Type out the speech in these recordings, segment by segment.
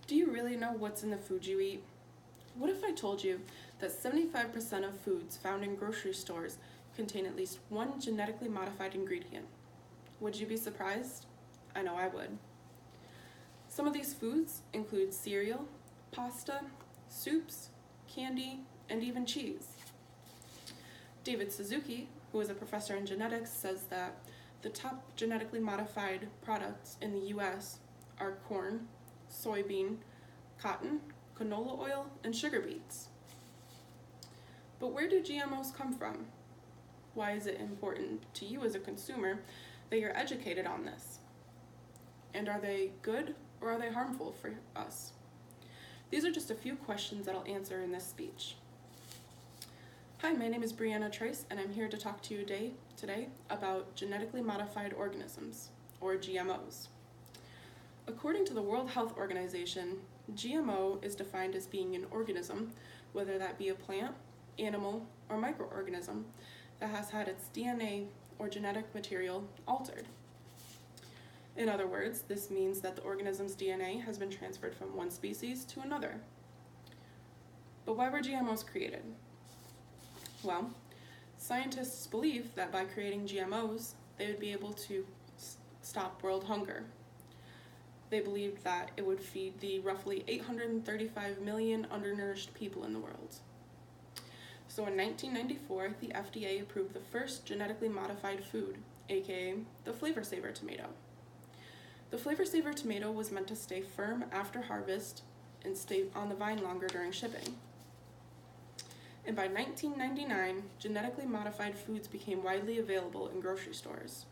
Do you really know what's in the food you eat? What if I told you that 75% of foods found in grocery stores contain at least one genetically modified ingredient? Would you be surprised? I know I would. Some of these foods include cereal, pasta, soups, candy, and even cheese. David Suzuki, who is a professor in genetics, says that the top genetically modified products in the US are corn, soybean, cotton, canola oil, and sugar beets. But where do GMOs come from? Why is it important to you as a consumer that you're educated on this? And are they good or are they harmful for us? These are just a few questions that I'll answer in this speech. Hi, my name is Brianna Trace, and I'm here to talk to you today about genetically modified organisms, or GMOs. According to the World Health Organization, GMO is defined as being an organism, whether that be a plant, animal, or microorganism, that has had its DNA or genetic material altered. In other words, this means that the organism's DNA has been transferred from one species to another. But why were GMOs created? Well, scientists believe that by creating GMOs, they would be able to stop world hunger. They believed that it would feed the roughly 835 million undernourished people in the world. So in 1994, the FDA approved the first genetically modified food, aka the Flavor Saver tomato. The Flavor Saver tomato was meant to stay firm after harvest and stay on the vine longer during shipping. And by 1999, genetically modified foods became widely available in grocery stores.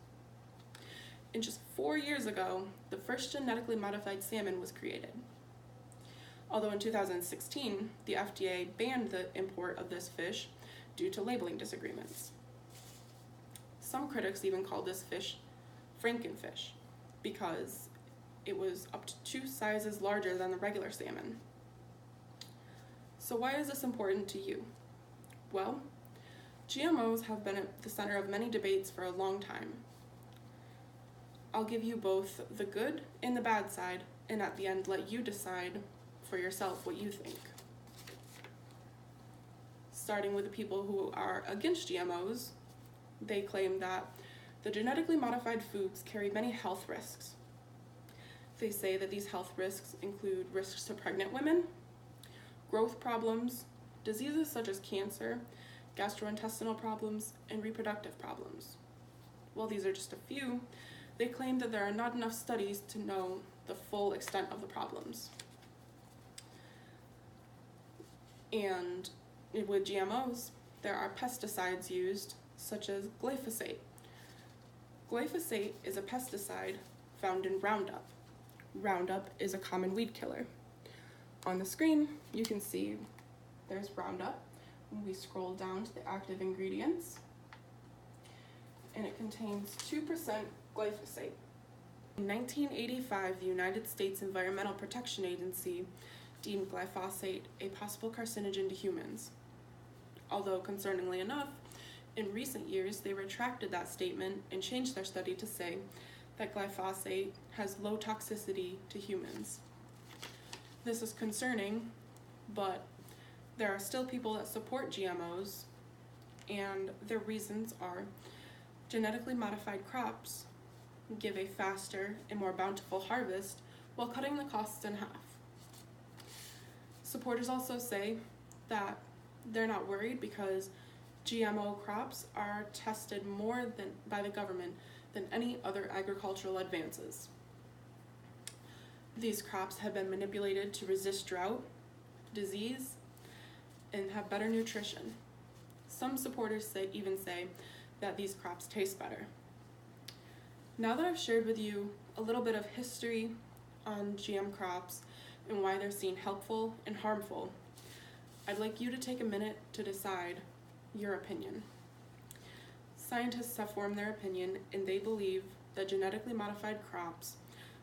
And just 4 years ago, the first genetically modified salmon was created. Although in 2016, the FDA banned the import of this fish due to labeling disagreements. Some critics even called this fish Frankenfish because it was up to 2 sizes larger than the regular salmon. So why is this important to you? Well, GMOs have been at the center of many debates for a long time. I'll give you both the good and the bad side, and at the end let you decide for yourself what you think. Starting with the people who are against GMOs, they claim that the genetically modified foods carry many health risks. They say that these health risks include risks to pregnant women, growth problems, diseases such as cancer, gastrointestinal problems, and reproductive problems. While these are just a few, they claim that there are not enough studies to know the full extent of the problems. And with GMOs, there are pesticides used, such as glyphosate. Glyphosate is a pesticide found in Roundup. Roundup is a common weed killer. On the screen, you can see there's Roundup. When we scroll down to the active ingredients, and it contains 2% glyphosate. In 1985, the United States Environmental Protection Agency deemed glyphosate a possible carcinogen to humans. Although, concerningly enough, in recent years they retracted that statement and changed their study to say that glyphosate has low toxicity to humans. This is concerning, but there are still people that support GMOs, and their reasons are genetically modified crops give a faster and more bountiful harvest while cutting the costs in half. Supporters also say that they're not worried because GMO crops are tested more by the government than any other agricultural advances. These crops have been manipulated to resist drought, disease, and have better nutrition. Some supporters even say that these crops taste better. Now that I've shared with you a little bit of history on GM crops and why they're seen helpful and harmful, I'd like you to take a minute to decide your opinion. Scientists have formed their opinion, and they believe that genetically modified crops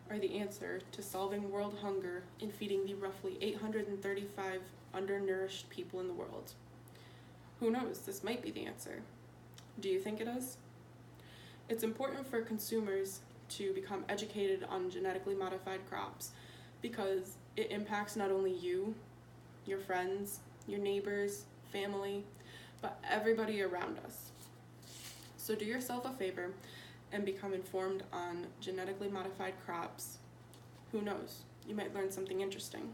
are the answer to solving world hunger and feeding the roughly 835 undernourished people in the world. Who knows, this might be the answer. Do you think it is? It's important for consumers to become educated on genetically modified crops because it impacts not only you, your friends, your neighbors, family, but everybody around us. So do yourself a favor and become informed on genetically modified crops. Who knows? You might learn something interesting.